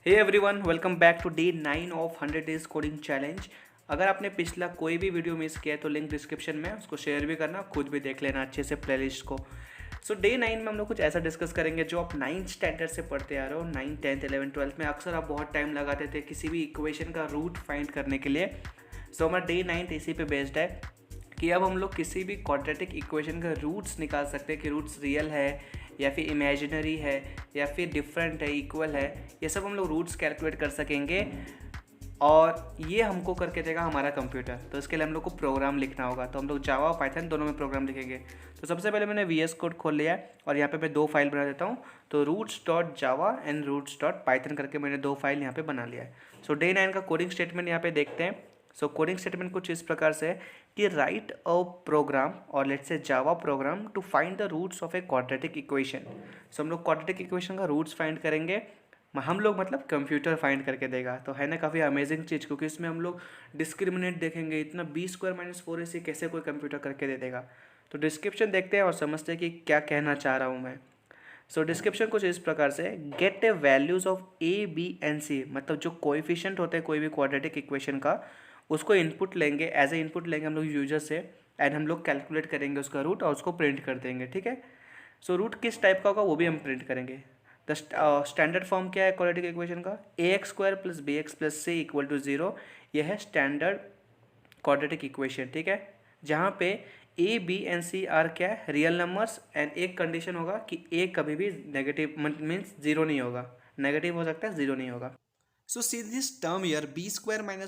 Hey everyone, welcome back to day 9 of 100 days coding challenge. अगर आपने पिछला कोई भी वीडियो मिस किया है तो लिंक डिस्क्रिप्शन में, उसको शेयर भी करना, खुद भी देख लेना अच्छे से प्लेलिस्ट को। सो डे 9 में हम लोग कुछ ऐसा डिस्कस करेंगे जो आप 9th स्टैंडर्ड से पढ़ते आ रहे हो। 9, 10th, 11th, 12th में अक्सर आप बहुत टाइम लगाते थे किसी भी इक्वेशन का रूट फाइंड करने के लिए। सो हमारा डे 9 इसी पे बेस्ड है कि अब हम लोग किसी भी क्वाड्रेटिक इक्वेशन का रूट्स निकाल सकते हैं कि रूट्स रियल है या फिर इमेजिनरी है या फिर डिफरेंट है, इक्वल है। ये सब हम लोग रूट्स कैलकुलेट कर सकेंगे और ये हमको करके देगा हमारा कंप्यूटर। तो इसके लिए हम लोग को प्रोग्राम लिखना होगा। तो हम लोग जावा और पाइथन दोनों में प्रोग्राम लिखेंगे। तो सबसे पहले मैंने वी एस कोड खोल लिया है और यहाँ पे मैं 2 फाइल बना देता हूँ। तो roots.java एंड roots.python करके मैंने 2 फाइल यहाँ पे बना लिया है। सो डे 9 का कोडिंग स्टेटमेंट यहाँ पे देखते हैं। सो कोडिंग स्टेटमेंट कुछ इस प्रकार से है कि राइट अ प्रोग्राम और let's say Java program to find the roots of a quadratic equation. So हम लोग क्वाड्रेटिक इक्वेशन का रूट्स फाइंड करेंगे। हम लोग मतलब कंप्यूटर फाइंड करके देगा। तो है ना काफ़ी अमेजिंग चीज़, क्योंकि इसमें हम लोग डिस्क्रिमिनेट देखेंगे। इतना b² - 4ac कैसे कोई कंप्यूटर करके दे देगा। तो डिस्क्रिप्शन देखते हैं और समझते हैं कि क्या कहना चाह रहा हूँ मैं। सो डिस्क्रिप्शन कुछ इस प्रकार से, get a values of A B and c, मतलब जो कोएफिशिएंट होते हैं कोई भी क्वाड्रेटिक इक्वेशन का, उसको इनपुट लेंगे, एज ए इनपुट लेंगे हम लोग यूजर से, एंड हम लोग कैलकुलेट करेंगे उसका रूट और उसको प्रिंट कर देंगे। ठीक है। सो रूट किस टाइप का होगा वो भी हम प्रिंट करेंगे। द स्टैंडर्ड फॉर्म क्या है क्वाड्रेटिक इक्वेशन का? ax² + bx + c = 0। यह है स्टैंडर्ड क्वाड्रेटिक इक्वेशन। ठीक है, जहाँ पे A B and C are क्या है, रियल नंबर्स, एंड एक कंडीशन होगा कि ए कभी भी नेगेटिव मीन्स जीरो नहीं होगा, नेगेटिव हो सकता है, जीरो नहीं होगा। So see this term here b² -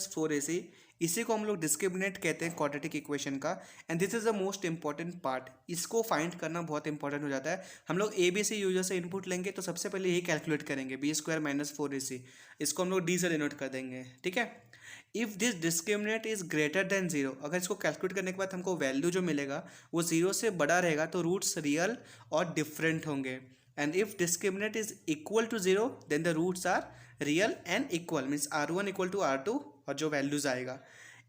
4ac, इसी को हम लोग डिस्क्रिमिनेंट कहते हैं क्वाड्रेटिक इक्वेशन का। And this is the most important part. इसको फाइंड करना बहुत इंपॉर्टेंट हो जाता है। हम लोग ए बी सी यूजर से इनपुट लेंगे तो सबसे पहले यही कैलकुलेट करेंगे, b² - 4ac। इसको हम लोग डी से डिनोट कर देंगे। ठीक है। If this discriminant is greater than zero, अगर इसको कैलकुलेट करने के बाद हमको वैल्यू जो मिलेगा वो जीरो से बड़ा रहेगा तो रूट्स रियल और डिफरेंट होंगे। And if discriminant is equal to zero then the roots are real and equal, means r1 = r2 और जो वैल्यूज आएगा।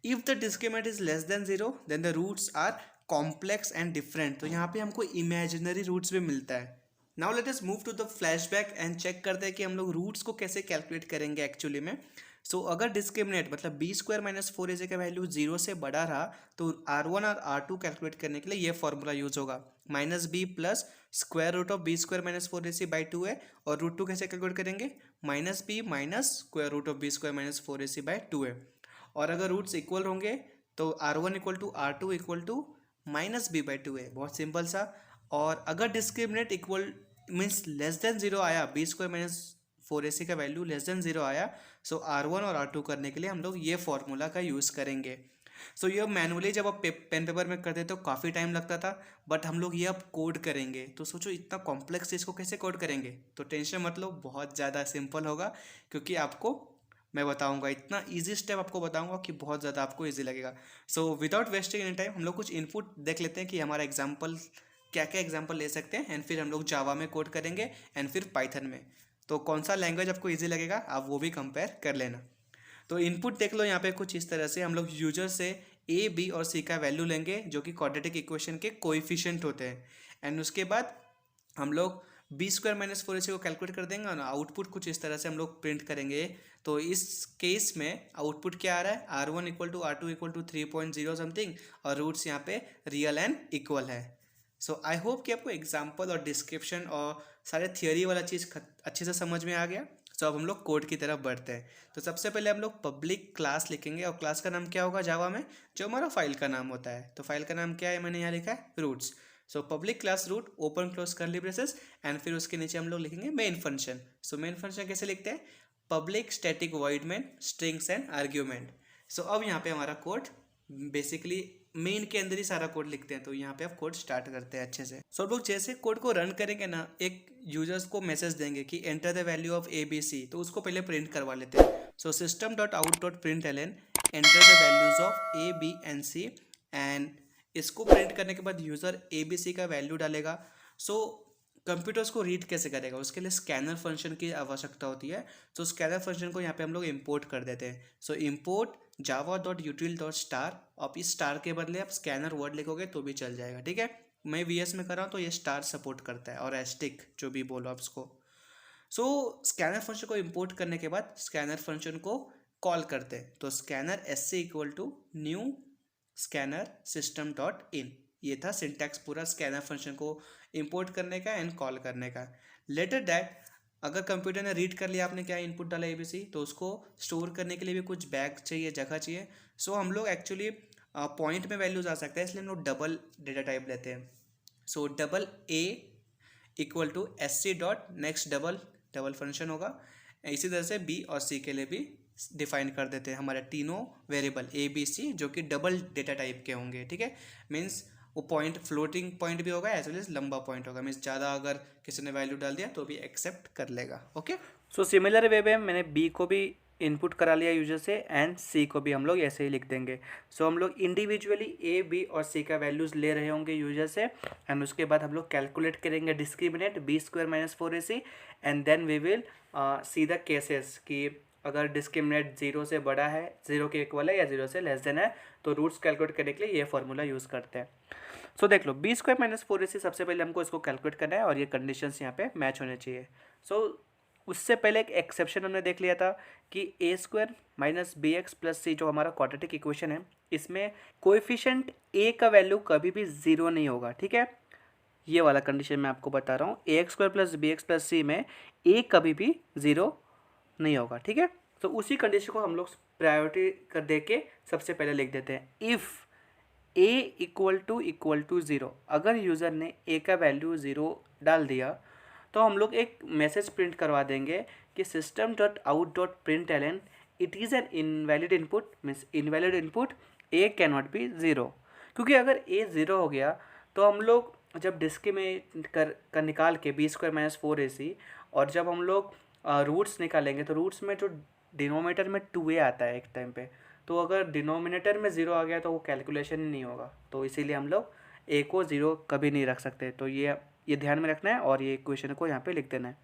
If the discriminant is less than zero then the roots are complex and different. तो यहाँ पे हमको imaginary roots भी मिलता है। Now let us move to the flashback and check करते हैं कि हम लोग रूट्स को कैसे कैलकुलेट करेंगे एक्चुअली में। सो अगर डिस्क्रिमिनेट मतलब b² - 4ac का वैल्यू जीरो से बड़ा रहा तो r1 और r2 कैलकुलेट करने के लिए ये फॉर्मूला यूज होगा, -b + √b² - 4ac/2 है। और √2 कैसे कैलकुलेट करेंगे, -b - √b² - 4ac/2 है। और अगर रूट्स इक्वल होंगे तो r1 = r2 = -b/2 है। बहुत सिंपल सा। और अगर discriminate equal means less than zero आया, b² - 4ac का वैल्यू लेस देन जीरो आया, सो r1 और r2 करने के लिए हम लोग ये फॉर्मूला का यूज़ करेंगे। सो ये मैनुअली जब आप पेन पेपर में करते तो काफ़ी टाइम लगता था, बट हम लोग ये अब कोड करेंगे। तो सोचो इतना कॉम्प्लेक्स चीज़ को कैसे कोड करेंगे। तो टेंशन मत लो, बहुत ज़्यादा सिंपल होगा, क्योंकि आपको मैं बताऊंगा, इतना इजी स्टेप आपको बताऊंगा कि बहुत ज़्यादा आपको इजी लगेगा। So without wasting any time हम लोग कुछ इनपुट देख लेते हैं कि हमारा एग्जाम्पल क्या क्या एग्जाम्पल ले सकते हैं, एंड फिर हम लोग जावा में कोड करेंगे एंड फिर पाइथन में। तो कौन सा लैंग्वेज आपको ईजी लगेगा आप वो भी कंपेयर कर लेना। तो इनपुट देख लो यहाँ पे कुछ इस तरह से, हम लोग यूजर से ए बी और सी का वैल्यू लेंगे जो कि क्वाड्रेटिक इक्वेशन के कोएफिशिएंट होते हैं। एंड उसके बाद हम लोग b² - 4ac को कैलकुलेट कर देंगे और आउटपुट कुछ इस तरह से हम लोग प्रिंट करेंगे। तो इस केस में आउटपुट क्या आ रहा है, r1 = r2 = 3.0 समथिंग, और रूट्स यहाँ पे रियल एंड इक्वल है। सो आई होप कि आपको एग्जाम्पल और डिस्क्रिप्शन और सारे थियोरी वाला चीज़ अच्छे से समझ में आ गया। सो अब हम लोग कोड की तरफ बढ़ते हैं। तो सबसे पहले हम लोग पब्लिक क्लास लिखेंगे, और क्लास का नाम क्या होगा जावा में, जो हमारा फाइल का नाम होता है। तो फाइल का नाम क्या है, मैंने यहाँ लिखा है roots. So public class root open close curly braces, and फिर उसके नीचे हम लोग लिखेंगे main function. So main function कैसे लिखते हैं, public static void main strings and argument. So अब यहाँ पे हमारा कोड बेसिकली मेन के अंदर ही सारा कोड लिखते हैं। तो यहाँ पे आप कोड स्टार्ट करते हैं अच्छे से। सो लोग जैसे कोड को रन करेंगे ना, एक यूजर्स को मैसेज देंगे कि enter the value of A B C, तो उसको पहले प्रिंट करवा लेते हैं। So system.out.println enter the values of A B and C, and इसको प्रिंट करने के बाद यूज़र ए बी सी का वैल्यू डालेगा। सो कंप्यूटर्स को रीड कैसे करेगा, उसके लिए स्कैनर फंक्शन की आवश्यकता होती है। तो स्कैनर फंक्शन को यहाँ पे हम लोग इंपोर्ट कर देते हैं। सो इंपोर्ट java.util.star, आप इस स्टार के बदले आप स्कैनर वर्ड लिखोगे तो भी चल जाएगा। ठीक है, मैं वी एस में कर रहा हूँ तो ये स्टार सपोर्ट करता है, और एस्टिक जो भी बोलो आप उसको। सो स्कैनर फंक्शन को इंपोर्ट करने के बाद स्कैनर फंक्शन को कॉल करते हैं, तो scanner S C equal to new scanner system dot in. ये था सिंटैक्स पूरा स्कैनर फंक्शन को इंपोर्ट करने का एंड कॉल करने का। लेटर दैट अगर कंप्यूटर ने रीड कर लिया आपने क्या इनपुट डाला एबीसी, तो उसको स्टोर करने के लिए भी कुछ बैग चाहिए, जगह चाहिए। सो हम लोग एक्चुअली पॉइंट में वैल्यूज आ सकता है, इसलिए हम लोग डबल डेटा टाइप लेते हैं। So double A equal to S C dot next double double function होगा। इसी तरह से बी और सी के लिए भी डिफाइन कर देते हैं हमारे तीनों वेरिएबल ए बी सी, जो कि डबल डेटा टाइप के होंगे। ठीक है, मीन्स वो पॉइंट फ्लोटिंग पॉइंट भी होगा एज वेल एज लंबा पॉइंट होगा, मीन्स ज़्यादा अगर किसी ने वैल्यू डाल दिया तो भी एक्सेप्ट कर लेगा। ओके, सो सिमिलर वे में मैंने बी को भी इनपुट करा लिया यूजर से एंड सी को भी हम लोग ऐसे ही लिख देंगे। सो हम लोग इंडिविजुअली ए बी और सी का वैल्यूज़ ले रहे होंगे यूजर से, एंड उसके बाद हम लोग कैलकुलेट करेंगे discriminate B square minus 4ac, and then we will see the cases कि अगर डिस्क्रिमिनेट जीरो से बड़ा है, जीरो के इक्वल है या जीरो से लेस देन है, तो रूट्स कैलकुलेट करने के लिए ये फॉर्मूला यूज़ करते हैं। सो देख लो बी स्क्वायर माइनस 4ac सबसे पहले हमको इसको कैलकुलेट करना है और ये कंडीशंस यहाँ पे मैच होने चाहिए। सो उससे पहले एक एक्सेप्शन हमने देख लिया था कि a square minus b x plus c जो हमारा क्वाड्रेटिक इक्वेशन है, इसमें कोएफिशिएंट ए का वैल्यू कभी भी ज़ीरो नहीं होगा। ठीक है, ये वाला कंडीशन मैं आपको बता रहा हूँ, a x square plus b x plus c में ए कभी भी ज़ीरो नहीं होगा। ठीक है, तो उसी कंडीशन को हम लोग प्रायोरिटी कर दे के सबसे पहले लिख देते हैं, if A equal to zero. अगर यूज़र ने ए का वैल्यू ज़ीरो डाल दिया तो हम लोग एक मैसेज प्रिंट करवा देंगे कि system dot out dot print L N it is an invalid input, means invalid input A can not be zero. क्योंकि अगर ए ज़ीरो हो गया तो हम लोग जब डिस्क्रिमिनेट कर निकाल के बी स्क्वायर माइनस 4ac, और जब हम लोग रूट्स निकालेंगे तो रूट्स में जो डिनोमिनेटर में 2a आता है एक टाइम पे, तो अगर डिनोमिनेटर में ज़ीरो आ गया तो वो कैलकुलेशन ही नहीं होगा, तो इसीलिए हम लोग ए को ज़ीरो कभी नहीं रख सकते। तो ये ध्यान में रखना है और ये इक्वेशन को यहाँ पे लिख देना है।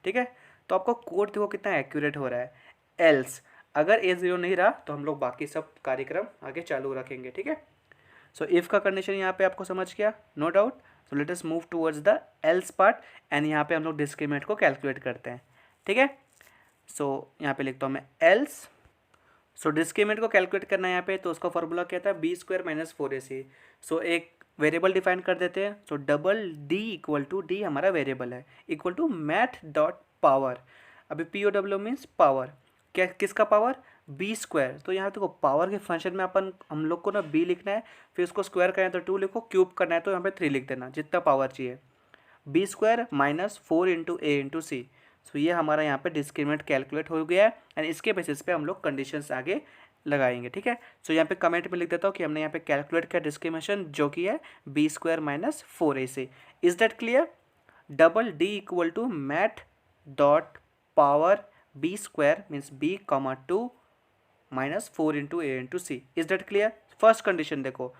ठीक है, तो आपको कोड देखो कितना एक्यूरेट हो रहा है। एल्स अगर ए ज़ीरो नहीं रहा तो हम लोग बाकी सब कार्यक्रम आगे चालू रखेंगे। ठीक है, सो इफ़ का कंडीशन यहाँ पे आपको समझ गया, no doubt. So let us move towards the else part, and यहाँ पे हम लोग डिस्क्रिमिनेट को कैलकुलेट करते हैं। ठीक है, सो यहाँ पे लिखता हूँ मैं एल्स। सो डिस्क्रिमिनेट को कैलकुलेट करना है यहाँ पे, तो उसका फॉर्मूला क्या था, बी स्क्वायर माइनस 4ac। सो एक वेरिएबल डिफाइन कर देते हैं, तो double D equal to, d हमारा वेरिएबल है, equal to math dot power. अभी पी ओ डब्ल्यू मीन्स पावर, क्या किसका पावर, बी स्क्वायर। तो यहाँ देखो पावर के फंक्शन में हम लोग को ना बी लिखना है, फिर उसको स्क्वायर करना है तो 2 लिखो, क्यूब करना है तो यहाँ पे 3 लिख देना, जितना पावर चाहिए। बी स्क्वायर माइनस 4 इंटू ए इंटू सी। सो ये हमारा यहाँ पे डिस्क्रिमिनेंट कैलकुलेट हो गया है, एंड इसके बेसिस पे हम लोग कंडीशंस आगे लगाएंगे। ठीक है, सो यहाँ पे कमेंट में लिख देता हूँ कि हमने यहाँ पे कैलकुलेट किया डिस्क्रिमिनेशन, जो कि है B square minus 4ac। Is that clear? Double D equal to math dot power B square means B comma 2 minus 4 into A into C. Is that clear? First condition देखो,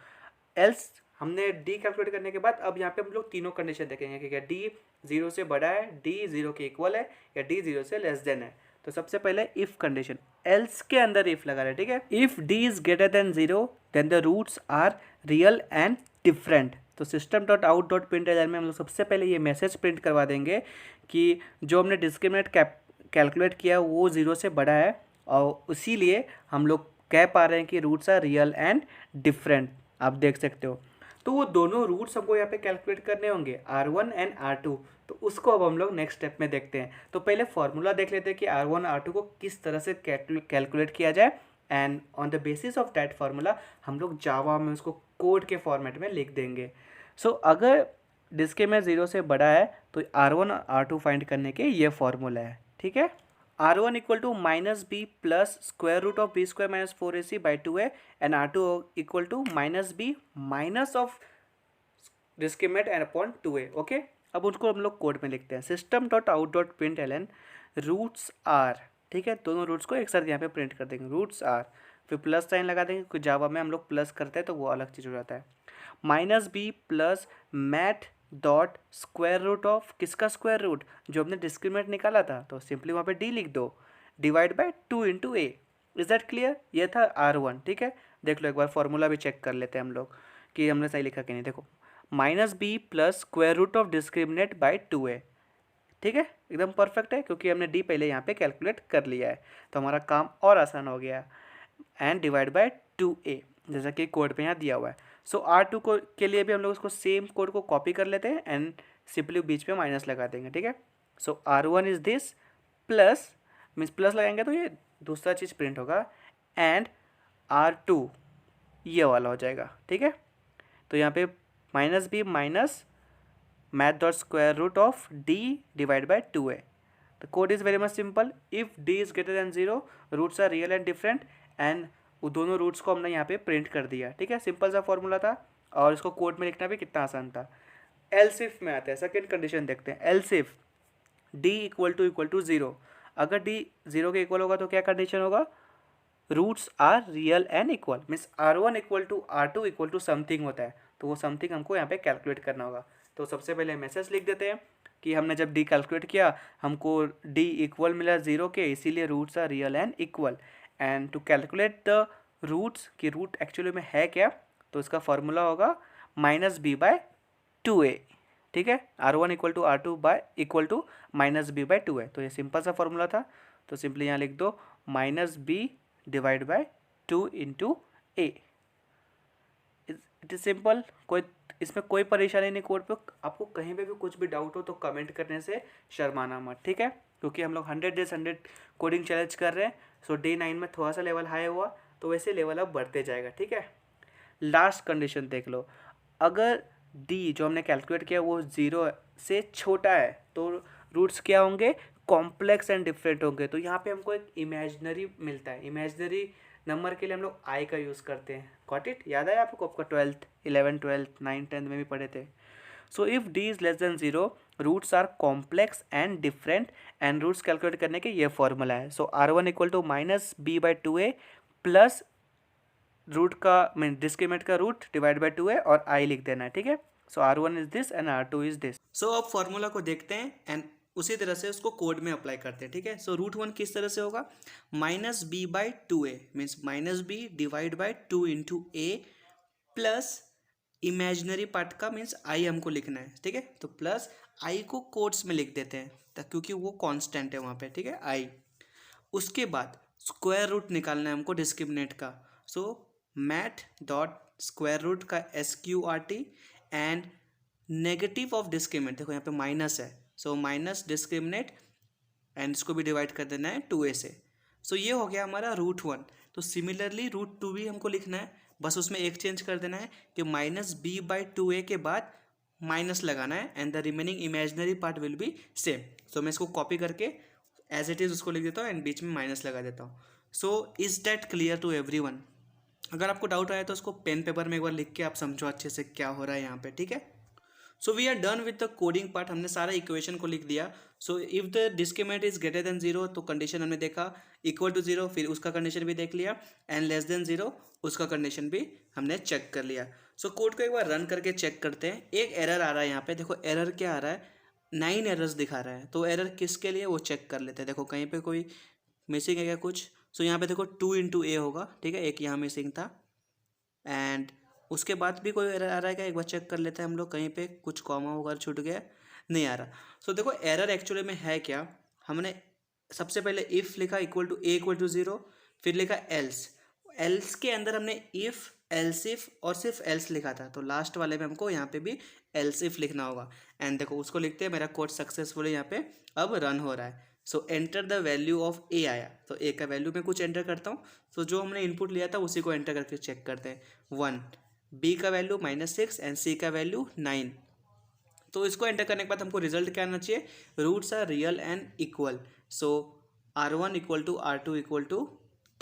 else हमने D calculate करने के बाद अब यहाँ पे हम लोग तीनों कंडीशन देखेंगे कि क्या डी जीरो से बड़ा है, डी जीरो के इक्वल है, या डी जीरो से लेस देन है। तो सबसे पहले इफ कंडीशन, एल्स के अंदर इफ लगा रहे, ठीक है। If d is greater than zero then the roots are real and different. तो system dot out dot print में हम लोग सबसे पहले ये मैसेज प्रिंट करवा देंगे कि जो हमने डिस्क्रिमिनेट कैलकुलेट किया वो जीरो से बड़ा है, और इसीलिए हम लोग कह पा रहे हैं कि roots are real and different. आप देख सकते हो, तो वो दोनों रूट्स हमको यहाँ पे कैलकुलेट करने होंगे, R1 एंड R2। तो उसको अब हम लोग नेक्स्ट स्टेप में देखते हैं। तो पहले फॉर्मूला देख लेते हैं कि R1 R2 को किस तरह से कैलकुलेट किया जाए, and on the basis of that formula हम लोग जावा में उसको कोड के फॉर्मेट में लिख देंगे। सो अगर डिस्क्रिमिनेंट जीरो से बड़ा है तो R1 और R2 फाइंड करने के ये फॉर्मूला है, ठीक है। R1 equal to minus b plus square root of b square minus 4ac by 2a, and R2 equal to minus b minus of discriminant and upon 2a। Okay, अब उसको हम लोग कोड में लिखते हैं, system dot out dot print L N roots are, ठीक है। दोनों रूट्स को एक साथ यहाँ पे प्रिंट कर देंगे, रूट्स आर, फिर प्लस साइन लगा देंगे, क्योंकि जावा में हम लोग प्लस करते हैं तो वो अलग चीज़ हो जाता है। Minus b plus math dot square root of, किसका स्क्वायर रूट, जो हमने डिस्क्रिमिनेंट निकाला था, तो सिंपली वहाँ पे डी लिख दो, divide by 2 into A. Is that clear? ये था R1, ठीक है। देख लो एक बार फॉर्मूला भी चेक कर लेते हैं हम लोग कि हमने सही लिखा कि नहीं। देखो, minus b plus square root of discriminant by 2a, ठीक है, एकदम परफेक्ट है क्योंकि हमने डी पहले यहाँ पे कैलकुलेट कर लिया है, तो हमारा काम और आसान हो गया। एंड डिवाइड बाय 2a जैसा कि कोड पे यहाँ दिया हुआ है। सो R2 को के लिए भी हम लोग उसको सेम कोड को कॉपी कर लेते हैं एंड सिंपली बीच में माइनस लगा देंगे, ठीक है। So R1 is this plus, means plus लगाएंगे तो ये दूसरा चीज़ प्रिंट होगा, एंड R2 ये वाला हो जाएगा, ठीक है। तो यहाँ पे minus b minus math dot square root of d divide by 2a। The code is very much simple. If d is greater than 0 roots are real and different, and वो दोनों रूट्स को हमने यहाँ पे प्रिंट कर दिया, ठीक है। सिंपल सा फॉर्मूला था और इसको कोड में लिखना भी कितना आसान था। एल्स इफ में आते हैं, सेकेंड कंडीशन देखते हैं। Else if d equal to 0, अगर डी 0 के इक्वल होगा तो क्या कंडीशन होगा, roots are real and equal, means R1 equal to R2 equal to something होता है, तो वो समथिंग हमको यहाँ पे कैलकुलेट करना होगा। तो सबसे पहले मैसेज लिख देते हैं कि हमने जब डी कैलकुलेट किया हमको डी इक्वल मिला 0 के, इसीलिए roots are real and equal. And to calculate the roots कि रूट एक्चुअली में है क्या, तो इसका फॉर्मूला होगा -b/2a, ठीक है। R1 equal to R2 by equal to -b/2a, तो ये सिंपल सा फॉर्मूला था। तो सिंपली यहाँ लिख दो -b divide by 2 into a। It is simple, कोई इसमें कोई परेशानी नहीं कोड पे। आपको कहीं पे भी कुछ भी डाउट हो तो कमेंट करने से शर्माना मत, ठीक है, क्योंकि हम लोग 100 डेज 100 कोडिंग चैलेंज कर रहे हैं। सो डे 9 में थोड़ा सा लेवल हाई हुआ तो वैसे लेवल अब बढ़ते जाएगा, ठीक है। लास्ट कंडीशन देख लो, अगर डी जो हमने कैलकुलेट किया वो 0 से छोटा है तो रूट्स क्या होंगे, कॉम्प्लेक्स एंड डिफरेंट होंगे। तो यहाँ पे हमको एक इमेजिनरी मिलता है, इमेजिनरी नंबर के लिए हम लोग आई का यूज़ करते हैं। गॉट इट, याद है आपको, आपका 12th 11 12 9 10 में भी पढ़े थे। So if d is less than 0 roots are complex and different, and roots calculate करने के ये फॉर्मूला है। So R1 equal to -b/2a plus root का मीन डिस्क्रिमिनेंट का रूट डिवाइड बाय 2a और i लिख देना है, ठीक है। So R1 is this and R2 is this. So अब फॉर्मूला को देखते हैं एंड उसी तरह से उसको कोड में अप्लाई करते हैं, ठीक है। सो √1 किस तरह से होगा, -b/2a means -b divide by 2 into a plus imaginary part का मीन्स i हमको लिखना है, ठीक है। तो प्लस i को कोट्स में लिख देते हैं क्योंकि वो कांस्टेंट है वहाँ पे, ठीक है, i। उसके बाद स्क्वायर रूट निकालना है हमको डिस्क्रिमिनेंट का। सो मैथ डॉट स्क्वायर रूट का SQRT and negative of discriminant, देखो यहाँ पे माइनस है, सो माइनस डिस्क्रिमिनेंट एंड इसको भी डिवाइड कर देना है 2a से। सो ये हो गया हमारा √1। तो सिमिलरली √2 भी हमको लिखना है, बस उसमें एक चेंज कर देना है कि -b/2a के बाद माइनस लगाना है and the remaining imaginary part will be same. So मैं इसको कॉपी करके एज इट इज़ उसको लिख देता हूँ एंड बीच में माइनस लगा देता हूँ। So is that clear to everyone? अगर आपको डाउट आया तो उसको पेन पेपर में एक बार लिख के आप समझो अच्छे से क्या हो रहा है यहाँ पे, ठीक है। So we are done with the coding part, हमने सारा इक्वेशन को लिख दिया। So if the discriminant is greater than 0 तो कंडीशन हमने देखा, इक्वल टू 0 फिर उसका कंडीशन भी देख लिया, एंड लेस देन 0 उसका कंडीशन भी हमने चेक कर लिया। सो कोड को एक बार रन करके चेक करते हैं। एक एरर आ रहा है यहाँ पे, देखो एरर क्या आ रहा है, 9 एरर्स दिखा रहा है। तो एरर किसके लिए वो चेक कर लेते हैं। देखो कहीं पे कोई मिसिंग है क्या कुछ। सो यहाँ पे देखो 2 इंटू a होगा, ठीक है, एक यहाँ मिसिंग था। एंड उसके बाद भी कोई एरर आ रहा है क्या, एक बार चेक कर लेते हैं हम लोग, कहीं पे कुछ कॉमा वगैरह छूट गया, नहीं आ रहा। सो देखो एरर एक्चुअली में है क्या, हमने सबसे पहले इफ़ लिखा equal to a equal to 0, फिर लिखा एल्स के अंदर हमने इफ़ एल्स इफ और सिर्फ एल्स लिखा था, तो लास्ट वाले में हमको यहाँ पे भी एल्स इफ लिखना होगा। एंड देखो उसको लिखते हैं, मेरा कोड सक्सेसफुली यहाँ पे अब रन हो रहा है। So enter the value of a आया, तो a का वैल्यू मैं कुछ एंटर करता हूँ। सो जो हमने इनपुट लिया था उसी को एंटर करके चेक करते हैं। 1, b का वैल्यू -6 एंड c का वैल्यू 9। तो इसको एंटर करने के बाद हमको रिजल्ट क्या आना चाहिए, roots are real and equal. So R1 equal to R2 equal to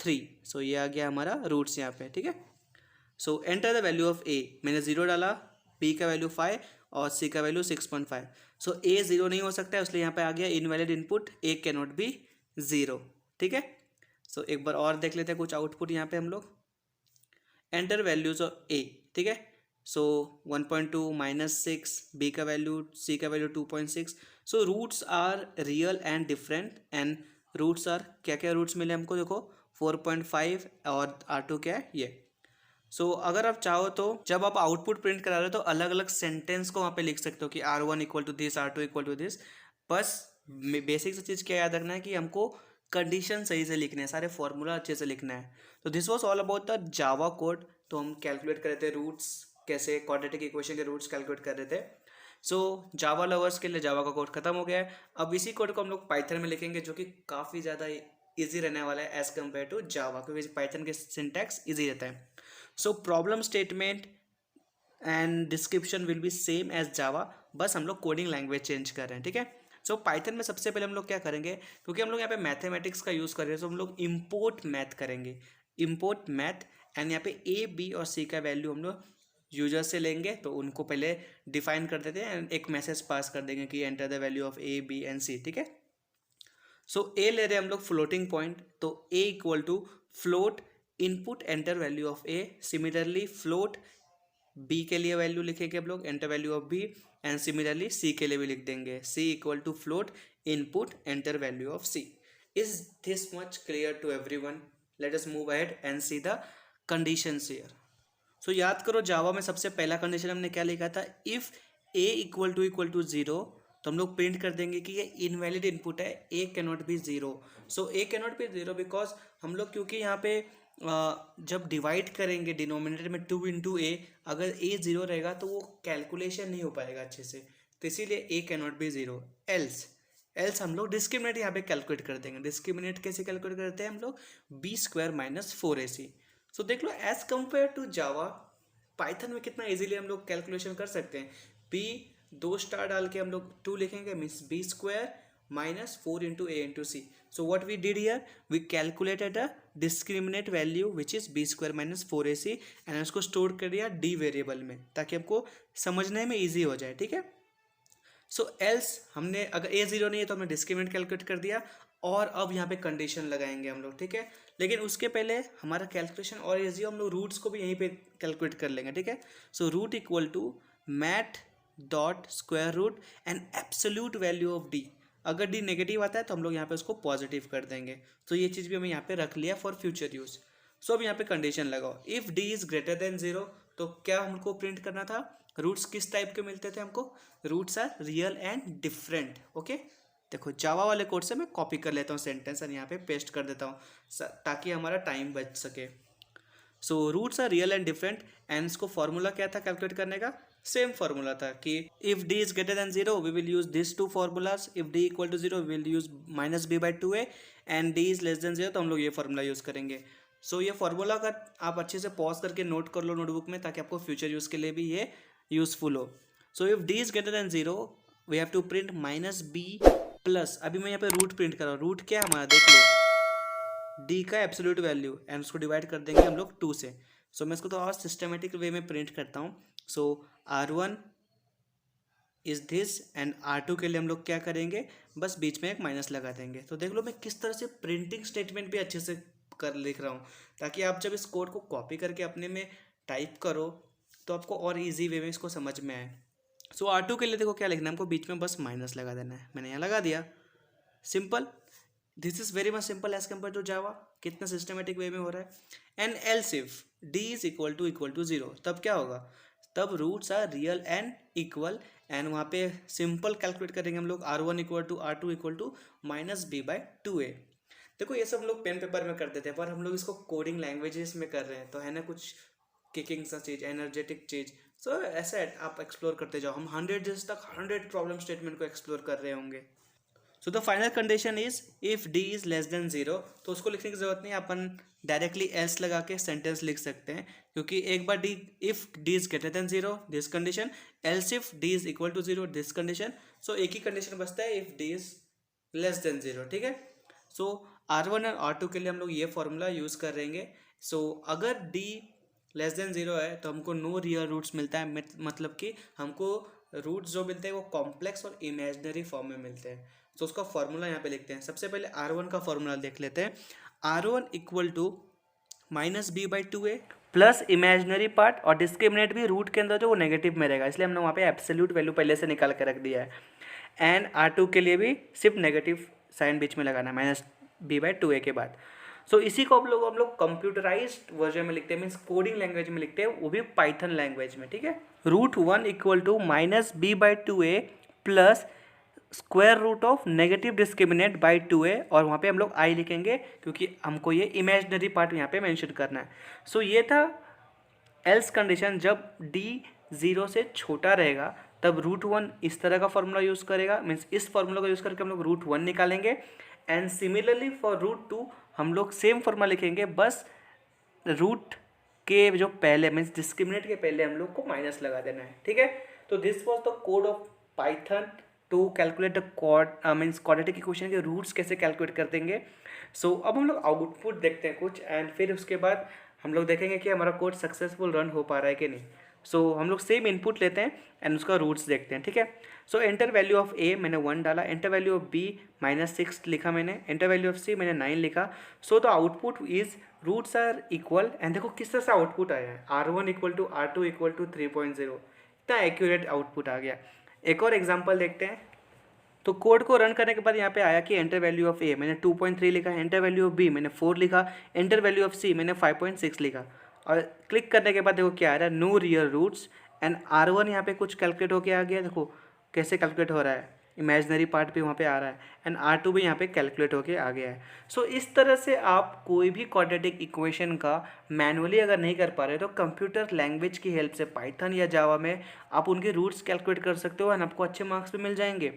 3। So ये आ गया हमारा रूट्स यहाँ पे, ठीक है। So enter the value of a, मैंने 0 डाला, b का वैल्यू 5 और c का वैल्यू 6.5। सो a 0 नहीं हो सकता है, इसलिए यहाँ पे आ गया invalid input, a can not B 0, ठीक है। सो एक बार और देख लेते हैं कुछ आउटपुट यहाँ पे हम लोग। एंटर वैल्यूज ऑफ a, ठीक है। सो 1.2 -6, b का वैल्यू, c का value 2.6। So roots are real and different, and roots are क्या क्या रूट्स मिले हमको, देखो 4.5 और R2 क्या है ये। सो अगर आप चाहो तो जब आप आउटपुट प्रिंट करा रहे हो तो अलग अलग सेंटेंस को वहाँ पे लिख सकते हो कि R1 equal to this, R2 equal to this. बस बेसिक से चीज़ क्या याद रखना है कि हमको कंडीशन सही से लिखने हैं, सारे फॉर्मूला अच्छे से लिखना है। तो this was all about the Java code. तो हम कैलकुलेट कर रहे थे रूट्स, कैसे क्वाड्रेटिक इक्वेशन के रूट्स कैलकुलेट कर रहे थे। सो जावा लवर्स के लिए जावा का कोड खत्म हो गया है। अब इसी कोड को हम लोग पाइथन में लिखेंगे, जो कि काफ़ी ज़्यादा ईजी रहने वाला है एज़ कम्पेयर टू जावा, क्योंकि पाइथन के सिंटैक्स ईजी रहता है। So problem statement and description will be same as Java, बस हम लोग कोडिंग लैंग्वेज चेंज कर रहे हैं, ठीक है। सो पाइथन में सबसे पहले हम लोग क्या करेंगे, क्योंकि हम लोग यहाँ पे मैथमेटिक्स का यूज़ कर रहे हैं, तो हम लोग इम्पोर्ट मैथ करेंगे, इम्पोर्ट मैथ। एंड यहाँ पे ए बी और सी का वैल्यू हम लोग यूजर से लेंगे, तो उनको पहले डिफाइन कर देते हैं एंड एक मैसेज पास कर देंगे कि enter the value of A B and c, ठीक है। सो ए ले रहे हैं हम लोग फ्लोटिंग पॉइंट, तो a equal to float input enter value of a. Similarly float b के लिए वैल्यू लिखेंगे हम लोग, enter value of b. And similarly c के लिए भी लिख देंगे, c equal to float input enter value of c. Is this much clear to everyone? Let us move ahead and see the conditions here. So याद करो, जावा में सबसे पहला कंडीशन हमने क्या लिखा था, if a equal to zero, तो हम लोग प्रिंट कर देंगे कि ये इनवैलिड इनपुट है, a can not be zero. So a can not be zero because हम लोग, क्योंकि यहाँ पे जब डिवाइड करेंगे डिनोमिनेटर में 2 इंटू ए, अगर ए जीरो रहेगा तो वो कैलकुलेशन नहीं हो पाएगा अच्छे से, तो इसीलिए a can not be zero. Else हम लोग डिस्क्रिमिनेट यहाँ पे कैलकुलेट कर देंगे। डिस्क्रिमिनेट कैसे कैलकुलेट करते हैं हम लोग, B square minus 4ac। So देख लो, as compare to Java, Python में कितना इजीली हम लोग कैलकुलेशन कर सकते हैं। बी 2 स्टार डाल के हम लोग 2 लिखेंगे, means b square minus 4 into A into c. So what we did here, we calculated a discriminant value which is b square minus 4ac and उसको स्टोर कर दिया d वेरिएबल में, ताकि आपको समझने में इजी हो जाए, ठीक है। सो एल्स हमने, अगर a जीरो नहीं है तो हमने डिस्क्रिमिनेंट कैलकुलेट कर दिया, और अब यहाँ पे कंडीशन लगाएंगे हम लोग, ठीक है। लेकिन उसके पहले हमारा कैलकुलेशन और इजी, हम लोग रूट्स को भी यहीं पे कैलकुलेट कर लेंगे, ठीक है। So root equal to math dot square root and absolute value of d. अगर डी नेगेटिव आता है तो हम लोग यहाँ पे उसको पॉजिटिव कर देंगे। तो ये चीज़ भी हमें यहाँ पे रख लिया फॉर फ्यूचर यूज़। सो अब यहाँ पे कंडीशन लगाओ, if d is greater than zero, तो क्या हमको प्रिंट करना था, रूट्स किस टाइप के मिलते थे हमको, roots are real and different, okay. देखो जावा वाले कोड से मैं कॉपी कर लेता हूँ सेंटेंस और यहाँ पे पेस्ट कर देता हूँ, ताकि हमारा टाइम बच सके। So roots are real and different, and इसको फॉर्मूला क्या था कैलकुलेट करने का, सेम फॉर्मूला था कि if d is greater than zero we will use this two formulas, if d equal to zero we will use minus b by 2a, and d is less than zero, तो हम लोग ये formula use करेंगे। सो ये formula का आप अच्छे से पॉज करके नोट कर लो नोटबुक में, ताकि आपको फ्यूचर यूज़ के लिए भी ये यूजफुल हो। So if d is greater than zero we have to print minus b plus, अभी मैं यहाँ पे रूट प्रिंट कर रहा हूँ, रूट क्या है हमारा देख लो, डी का एब्सोल्यूट वैल्यू, एंड उसको डिवाइड कर देंगे हम लोग 2 से। सो मैं इसको तो और सिस्टमेटिक वे में प्रिंट करता हूँ। सो R1 is this, and R2 के लिए हम लोग क्या करेंगे, बस बीच में एक माइनस लगा देंगे। तो देख लो मैं किस तरह से प्रिंटिंग स्टेटमेंट भी अच्छे से कर लिख रहा हूँ, ताकि आप जब इस कोड को कॉपी करके अपने में टाइप करो तो आपको और इजी वे में इसको समझ में आए। सो R2 के लिए देखो क्या लिखना है हमको, बीच में बस माइनस लगा देना है, मैंने यहाँ लगा दिया, simple. This is very much simple as compare to Java, कितना सिस्टमेटिक वे में हो रहा है। And else if d is equal to zero, तब क्या होगा, तब roots are real and equal, and वहाँ पे सिंपल कैलकुलेट करेंगे हम लोग, R1 equal to R2 equal to minus b by 2a। देखो ये सब हम लोग पेन पेपर में करते थे, पर हम लोग इसको कोडिंग लैंग्वेजेस में कर रहे हैं, तो है ना कुछ किकिंग सा चीज़, एनर्जेटिक चीज़। सो ऐसा आप एक्सप्लोर करते जाओ, हम 100 डेज तक 100 प्रॉब्लम स्टेटमेंट को एक्सप्लोर कर रहे होंगे। So the final condition is if d is less than zero, तो उसको लिखने की जरूरत नहीं, अपन डायरेक्टली एल्स लगा के सेंटेंस लिख सकते हैं, क्योंकि एक बार d, if d is greater than zero this condition, else if d is equal to zero this condition. So एक ही कंडीशन बचता है if d is less than zero, ठीक है। सो R1 और R2 के लिए हम लोग ये फॉर्मूला यूज़ कर रहेंगे। सो अगर डी लेस देन जीरो है तो हमको नो रियल रूट्स मिलता है, मतलब कि हमको रूट्स जो मिलते हैं वो कॉम्प्लेक्स और इमेजनरी फॉर्म में मिलते हैं। तो उसका फॉर्मूला यहाँ पे लिखते हैं। सबसे पहले R1 का फॉर्मूला देख लेते हैं। R1 equal to minus b by 2a plus imaginary part, और डिस्क्रिमिनेट भी रूट के अंदर जो वो नेगेटिव में रहेगा, इसलिए हमने वहाँ पे एब्सोल्यूट वैल्यू पहले से निकाल के रख दिया है। एंड R2 के लिए भी सिर्फ नेगेटिव साइन बीच में लगाना है माइनस बी बाई 2a के बाद। सो इसी को हम लोग कंप्यूटराइज्ड वर्जन में लिखते हैं, मीन्स कोडिंग लैंग्वेज में लिखते हैं, वो भी पाइथन लैंग्वेज में, ठीक है। Root 1 equal to minus b by 2a plus square root of negative discriminant by 2a, और वहाँ पे हम लोग i लिखेंगे क्योंकि हमको ये इमेजिनरी पार्ट यहाँ पे मेंशन करना है। सो ये था एल्स कंडीशन, जब d 0 से छोटा रहेगा तब √1 इस तरह का फॉर्मूला यूज़ करेगा, मीन्स इस फॉर्मूला का यूज़ करके हम लोग √1 निकालेंगे। एंड सिमिलरली फॉर √2 हम लोग सेम फॉर्मूला लिखेंगे, बस रूट के जो पहले मीन्स डिस्क्रिमिनेंट के पहले हम लोग को माइनस लगा देना है, ठीक है। तो this was the code of Python to calculate the means quadratic equation के रूट्स कैसे कैलकुलेट कर देंगे। सो अब हम लोग आउटपुट देखते हैं कुछ, एंड फिर उसके बाद हम लोग देखेंगे कि हमारा कोड सक्सेसफुल रन हो पा रहा है कि नहीं। सो हम लोग सेम इनपुट लेते हैं एंड उसका रूट्स देखते हैं, ठीक है। सो एंटर वैल्यू ऑफ ए मैंने 1 डाला, एंटर वैल्यू ऑफ बी -6 लिखा मैंने, एंटर वैल्यू ऑफ सी मैंने 9 लिखा। So the output is roots are equal, and देखो किस तरह से आउटपुट आया है, R1 = R2 = 3.0, इतना एक्यूरेट आउटपुट आ गया। एक और एग्जाम्पल देखते हैं। तो कोड को रन करने के बाद यहाँ पे आया कि एंटर वैल्यू ऑफ ए मैंने 2.3 लिखा, एंटर वैल्यू ऑफ बी मैंने 4 लिखा, एंटर वैल्यू ऑफ सी मैंने 5.6 लिखा, और क्लिक करने के बाद देखो क्या आ रहा है, no real roots. And R1 यहाँ पे कुछ कैलकुलेट होके आ गया, देखो कैसे कैलकुलेट हो रहा है, इमेजिनरी पार्ट भी वहाँ पे आ रहा है, एंड R2 भी यहाँ पे कैलकुलेट होके आ गया है। सो इस तरह से आप कोई भी क्वाड्रेटिक इक्वेशन का मैनुअली अगर नहीं कर पा रहे तो कंप्यूटर लैंग्वेज की हेल्प से पाइथन या जावा में आप उनके रूट्स कैलकुलेट कर सकते हो, एंड आपको अच्छे मार्क्स भी मिल जाएंगे।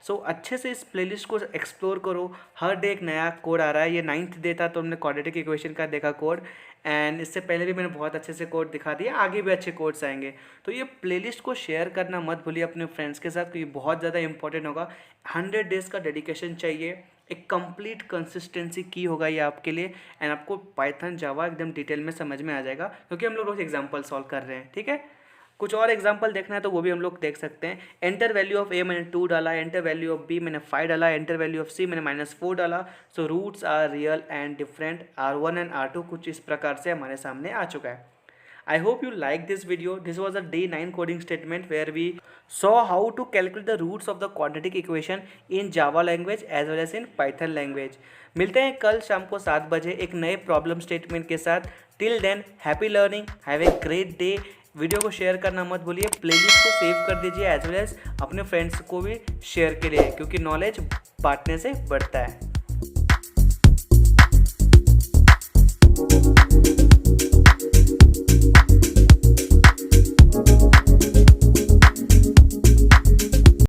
सो अच्छे से इस प्लेलिस्ट को एक्सप्लोर करो, हर डे एक नया कोड आ रहा है। ये 9th डे था तो हमने क्वाड्रेटिक इक्वेशन का देखा कोड, एंड इससे पहले भी मैंने बहुत अच्छे से कोड दिखा दिया, आगे भी अच्छे कोड्स आएंगे। तो ये प्लेलिस्ट को शेयर करना मत भूलिए अपने फ्रेंड्स के साथ, क्योंकि बहुत ज़्यादा इंपॉर्टेंट होगा। 100 डेज़ का डेडिकेशन चाहिए, एक कंप्लीट कंसिस्टेंसी की होगा ये आपके लिए, एंड आपको पाइथन जावा एकदम डिटेल में समझ में आ जाएगा, क्योंकि हम लोग रोज एग्जाम्पल सॉल्व कर रहे हैं, ठीक है। कुछ और एग्जांपल देखना है तो वो भी हम लोग देख सकते हैं। एंटर वैल्यू ऑफ ए मैंने 2 डाला, एंटर वैल्यू ऑफ बी मैंने 5 डाला, एंटर वैल्यू ऑफ सी मैंने -4 डाला। So roots are real and different, R1 and R2 कुछ इस प्रकार से हमारे सामने आ चुका है। I hope you like this video. This was a day 9 coding statement where we saw how to calculate the roots of the quadratic equation in Java language as well as in Python language. मिलते हैं कल शाम को 7 बजे एक नए problem statement के साथ। Till than happy learning, have a great day. Video को शेयर करना मत भूलिए, प्लेलिस्ट को सेव कर दीजिए एज वेल एज अपने फ्रेंड्स को भी शेयर के लिए, क्योंकि नॉलेज बांटने से बढ़ता है।